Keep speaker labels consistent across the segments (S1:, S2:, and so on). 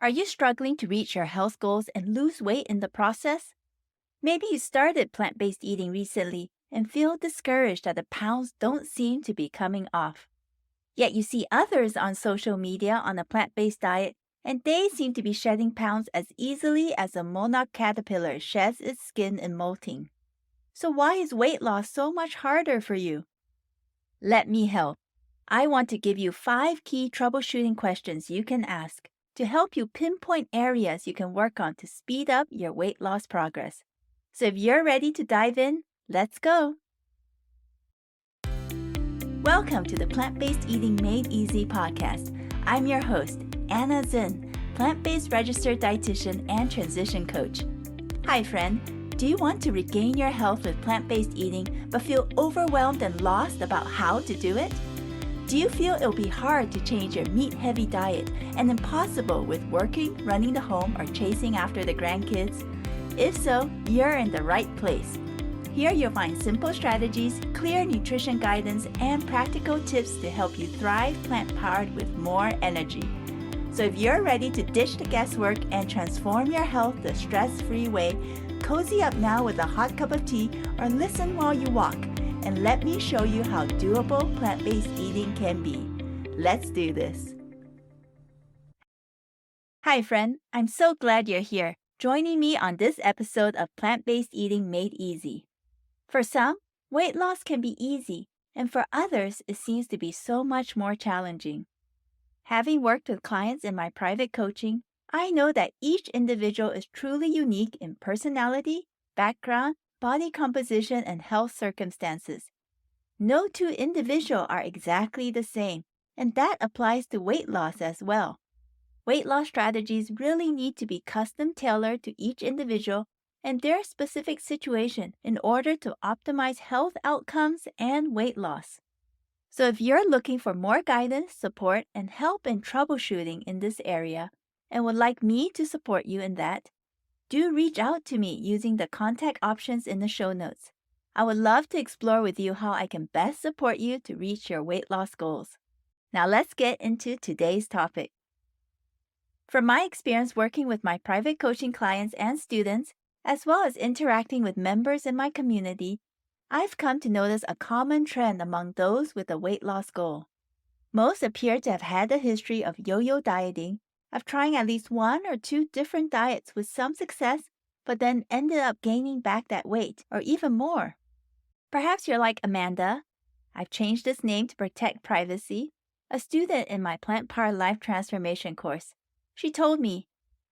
S1: Are you struggling to reach your health goals and lose weight in the process? Maybe you started plant based eating recently and feel discouraged that the pounds don't seem to be coming off. Yet you see others on social media on a plant based diet and they seem to be shedding pounds as easily as a monarch caterpillar sheds its skin in molting. So, why is weight loss so much harder for you? Let me help. I want to give you 5 key troubleshooting questions you can ask to help you pinpoint areas you can work on to speed up your weight loss progress. So if you're ready to dive in, let's go. Welcome to the Plant-Based Eating Made Easy podcast. I'm your host, Anna Zinn, plant-based registered dietitian and transition coach. Hi friend, do you want to regain your health with plant-based eating but feel overwhelmed and lost about how to do it? Do you feel it'll be hard to change your meat-heavy diet and impossible with working, running the home, or chasing after the grandkids? If so, you're in the right place. Here you'll find simple strategies, clear nutrition guidance, and practical tips to help you thrive plant-powered with more energy. So if you're ready to ditch the guesswork and transform your health the stress-free way, cozy up now with a hot cup of tea or listen while you walk, and let me show you how doable plant-based eating can be. Let's do this. Hi friend, I'm so glad you're here, joining me on this episode of Plant-Based Eating Made Easy. For some, weight loss can be easy, and for others, it seems to be so much more challenging. Having worked with clients in my private coaching, I know that each individual is truly unique in personality, background, body composition, and health circumstances. No two individuals are exactly the same, and that applies to weight loss as well. Weight loss strategies really need to be custom tailored to each individual and their specific situation in order to optimize health outcomes and weight loss. So if you're looking for more guidance, support, and help in troubleshooting in this area and would like me to support you in that, do reach out to me using the contact options in the show notes. I would love to explore with you how I can best support you to reach your weight loss goals. Now let's get into today's topic. From my experience working with my private coaching clients and students, as well as interacting with members in my community, I've come to notice a common trend among those with a weight loss goal. Most appear to have had a history of yo-yo dieting, of trying at least 1 or 2 different diets with some success, but then ended up gaining back that weight or even more. Perhaps you're like Amanda. I've changed this name to protect privacy, a student in my Plant Power Life Transformation course. She told me,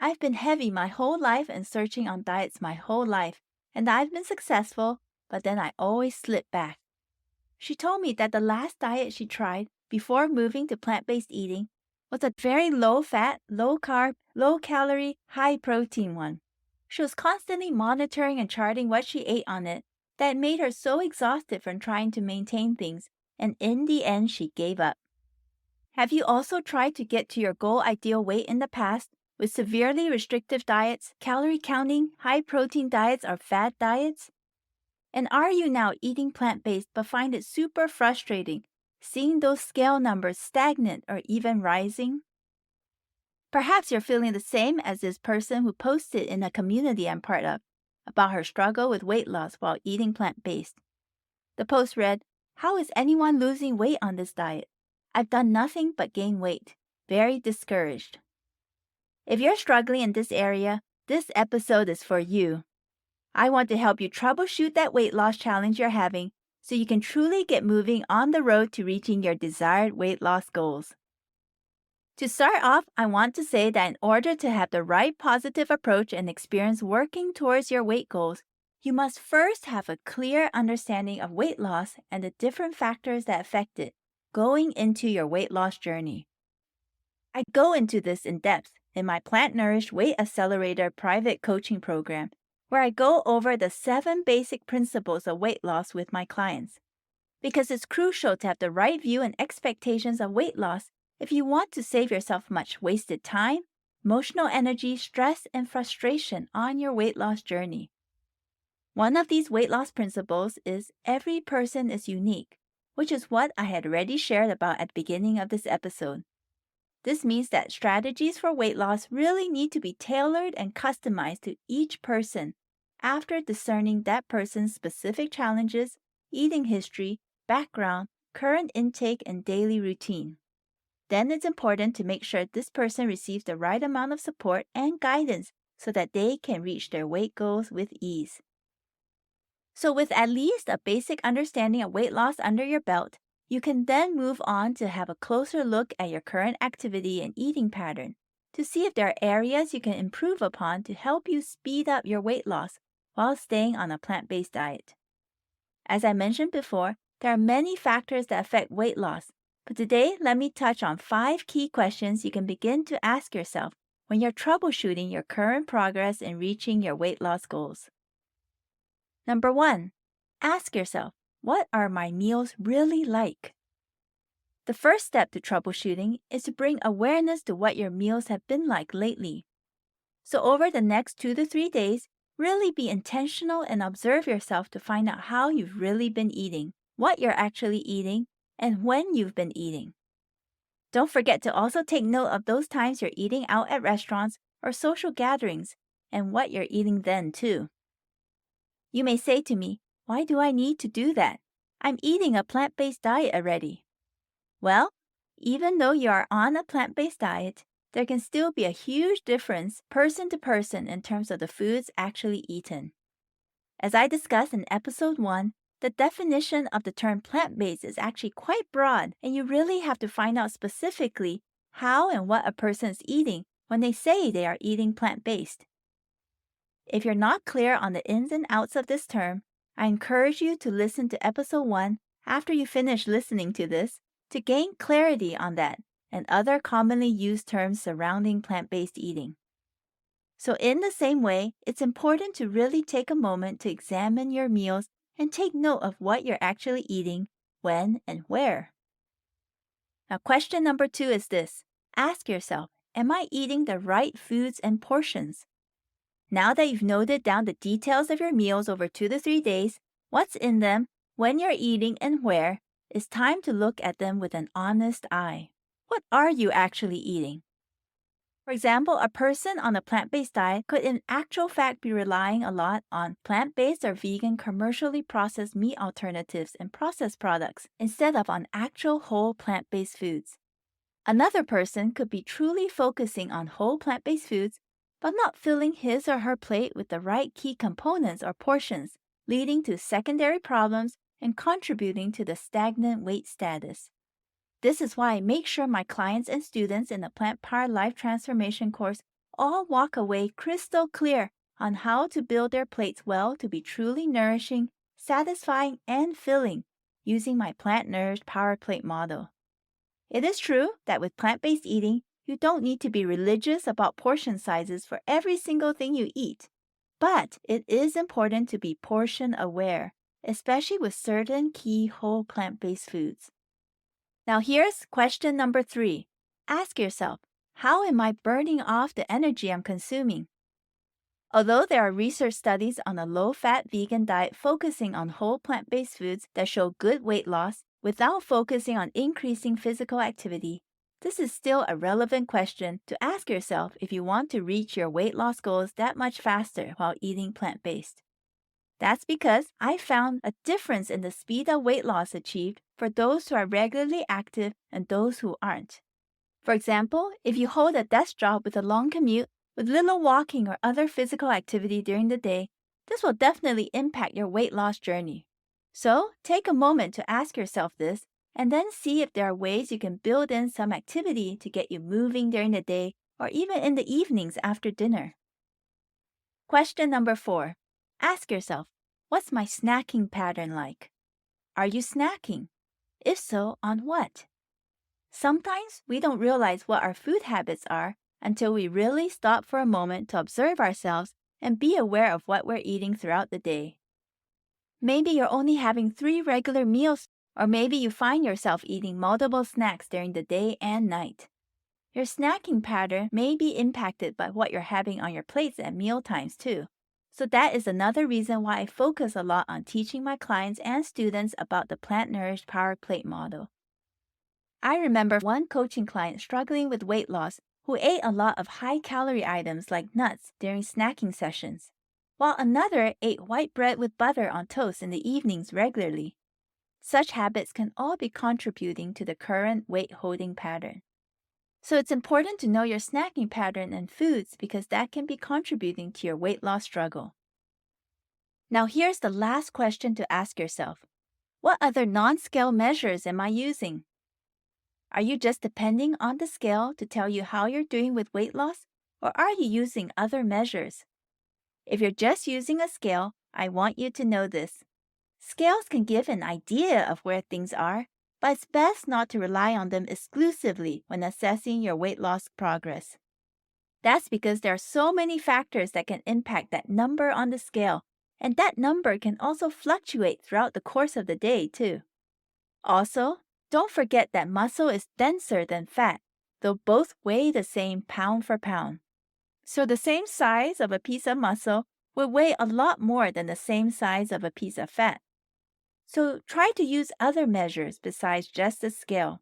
S1: I've been heavy my whole life and searching on diets my whole life, and I've been successful, but then I always slip back. She told me that the last diet she tried before moving to plant-based eating was a very low-fat, low-carb, low-calorie, high-protein one. She was constantly monitoring and charting what she ate on it that made her so exhausted from trying to maintain things, and in the end she gave up. Have you also tried to get to your goal ideal weight in the past with severely restrictive diets, calorie counting, high-protein diets, or fad diets? And are you now eating plant-based but find it super frustrating, seeing those scale numbers stagnant or even rising? Perhaps you're feeling the same as this person who posted in a community I'm part of about her struggle with weight loss while eating plant-based. The post read, "How is anyone losing weight on this diet? I've done nothing but gain weight. Very discouraged." If you're struggling in this area, this episode is for you. I want to help you troubleshoot that weight loss challenge you're having so you can truly get moving on the road to reaching your desired weight loss goals. To start off, I want to say that in order to have the right positive approach and experience working towards your weight goals, you must first have a clear understanding of weight loss and the different factors that affect it going into your weight loss journey. I go into this in depth in my Plant Nourished Weight Accelerator private coaching program, where I go over the 7 basic principles of weight loss with my clients. Because it's crucial to have the right view and expectations of weight loss if you want to save yourself much wasted time, emotional energy, stress, and frustration on your weight loss journey. One of these weight loss principles is every person is unique, which is what I had already shared about at the beginning of this episode. This means that strategies for weight loss really need to be tailored and customized to each person after discerning that person's specific challenges, eating history, background, current intake, and daily routine. Then it's important to make sure this person receives the right amount of support and guidance so that they can reach their weight goals with ease. So, with at least a basic understanding of weight loss under your belt, you can then move on to have a closer look at your current activity and eating pattern to see if there are areas you can improve upon to help you speed up your weight loss while staying on a plant-based diet. As I mentioned before, there are many factors that affect weight loss, but today let me touch on 5 key questions you can begin to ask yourself when you're troubleshooting your current progress in reaching your weight loss goals. Number 1, ask yourself, what are my meals really like? The first step to troubleshooting is to bring awareness to what your meals have been like lately. So over the next 2 to 3 days, really be intentional and observe yourself to find out how you've really been eating, what you're actually eating, and when you've been eating. Don't forget to also take note of those times you're eating out at restaurants or social gatherings and what you're eating then too. You may say to me, why do I need to do that? I'm eating a plant-based diet already. Well, even though you are on a plant-based diet, there can still be a huge difference person to person in terms of the foods actually eaten. As I discussed in episode 1, the definition of the term plant-based is actually quite broad, and you really have to find out specifically how and what a person is eating when they say they are eating plant-based. If you're not clear on the ins and outs of this term, I encourage you to listen to episode 1 after you finish listening to this to gain clarity on that and other commonly used terms surrounding plant-based eating. So in the same way, it's important to really take a moment to examine your meals and take note of what you're actually eating, when, and where. Now, question number 2 is this. Ask yourself, am I eating the right foods and portions? Now that you've noted down the details of your meals over 2 to 3 days, what's in them, when you're eating, and where, it's time to look at them with an honest eye. What are you actually eating? For example, a person on a plant-based diet could in actual fact be relying a lot on plant-based or vegan commercially processed meat alternatives and processed products instead of on actual whole plant-based foods. Another person could be truly focusing on whole plant-based foods but not filling his or her plate with the right key components or portions, leading to secondary problems and contributing to the stagnant weight status. This is why I make sure my clients and students in the Plant Power Life Transformation course all walk away crystal clear on how to build their plates well to be truly nourishing, satisfying, and filling using my Plant Nourished Power Plate model. It is true that with plant-based eating, you don't need to be religious about portion sizes for every single thing you eat. But it is important to be portion aware, especially with certain key whole plant-based foods. Now here's question number 3. Ask yourself, how am I burning off the energy I'm consuming? Although there are research studies on a low-fat vegan diet focusing on whole plant-based foods that show good weight loss without focusing on increasing physical activity, this is still a relevant question to ask yourself if you want to reach your weight loss goals that much faster while eating plant-based. That's because I found a difference in the speed of weight loss achieved for those who are regularly active and those who aren't. For example, if you hold a desk job with a long commute, with little walking or other physical activity during the day, this will definitely impact your weight loss journey. So, take a moment to ask yourself this and then see if there are ways you can build in some activity to get you moving during the day or even in the evenings after dinner. Question number 4. Ask yourself, what's my snacking pattern like? Are you snacking? If so, on what? Sometimes we don't realize what our food habits are until we really stop for a moment to observe ourselves and be aware of what we're eating throughout the day. Maybe you're only having 3 regular meals, or maybe you find yourself eating multiple snacks during the day and night. Your snacking pattern may be impacted by what you're having on your plates at meal times too. So that is another reason why I focus a lot on teaching my clients and students about the Plant Nourished Power Plate model. I remember one coaching client struggling with weight loss who ate a lot of high-calorie items like nuts during snacking sessions, while another ate white bread with butter on toast in the evenings regularly. Such habits can all be contributing to the current weight-holding pattern. So it's important to know your snacking pattern and foods because that can be contributing to your weight loss struggle. Now here's the last question to ask yourself. What other non-scale measures am I using? Are you just depending on the scale to tell you how you're doing with weight loss, or are you using other measures? If you're just using a scale, I want you to know this. Scales can give an idea of where things are, but it's best not to rely on them exclusively when assessing your weight loss progress. That's because there are so many factors that can impact that number on the scale, and that number can also fluctuate throughout the course of the day, too. Also, don't forget that muscle is denser than fat, though both weigh the same pound for pound. So the same size of a piece of muscle will weigh a lot more than the same size of a piece of fat. So try to use other measures besides just the scale.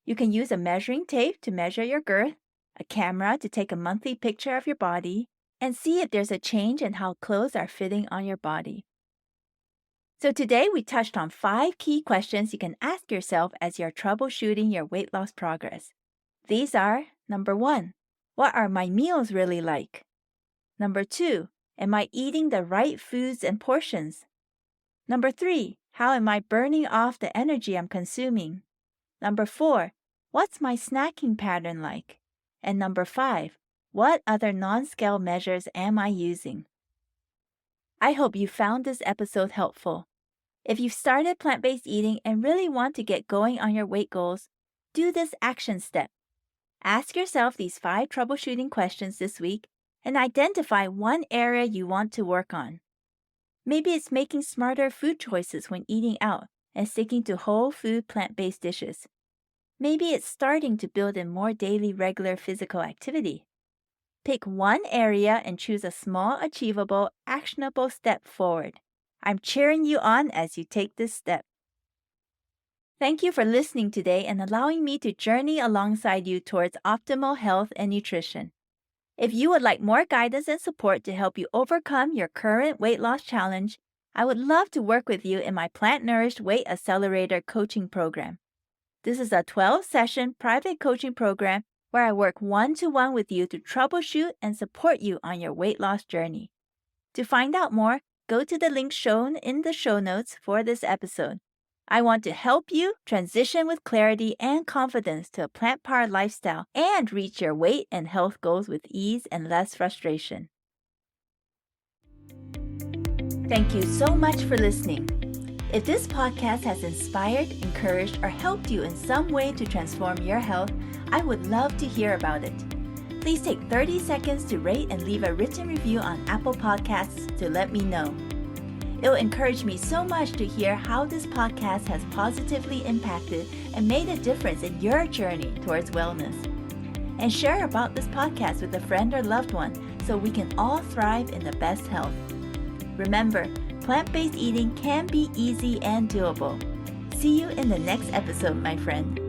S1: You can use a measuring tape to measure your girth, a camera to take a monthly picture of your body, and see if there's a change in how clothes are fitting on your body. So today we touched on 5 key questions you can ask yourself as you're troubleshooting your weight loss progress. These are, number 1, what are my meals really like? Number 2, am I eating the right foods and portions? Number 3, how am I burning off the energy I'm consuming? Number 4, what's my snacking pattern like? And number 5, what other non-scale measures am I using? I hope you found this episode helpful. If you've started plant-based eating and really want to get going on your weight goals, do this action step. Ask yourself these 5 troubleshooting questions this week and identify one area you want to work on. Maybe it's making smarter food choices when eating out and sticking to whole food plant-based dishes. Maybe it's starting to build in more daily regular physical activity. Pick one area and choose a small, achievable, actionable step forward. I'm cheering you on as you take this step. Thank you for listening today and allowing me to journey alongside you towards optimal health and nutrition. If you would like more guidance and support to help you overcome your current weight loss challenge, I would love to work with you in my Plant Nourished Weight Accelerator coaching program. This is a 12-session private coaching program where I work one-to-one with you to troubleshoot and support you on your weight loss journey. To find out more, go to the link shown in the show notes for this episode. I want to help you transition with clarity and confidence to a plant-powered lifestyle and reach your weight and health goals with ease and less frustration. Thank you so much for listening. If this podcast has inspired, encouraged, or helped you in some way to transform your health, I would love to hear about it. Please take 30 seconds to rate and leave a written review on Apple Podcasts to let me know. It will encourage me so much to hear how this podcast has positively impacted and made a difference in your journey towards wellness. And share about this podcast with a friend or loved one so we can all thrive in the best health. Remember, plant-based eating can be easy and doable. See you in the next episode, my friend.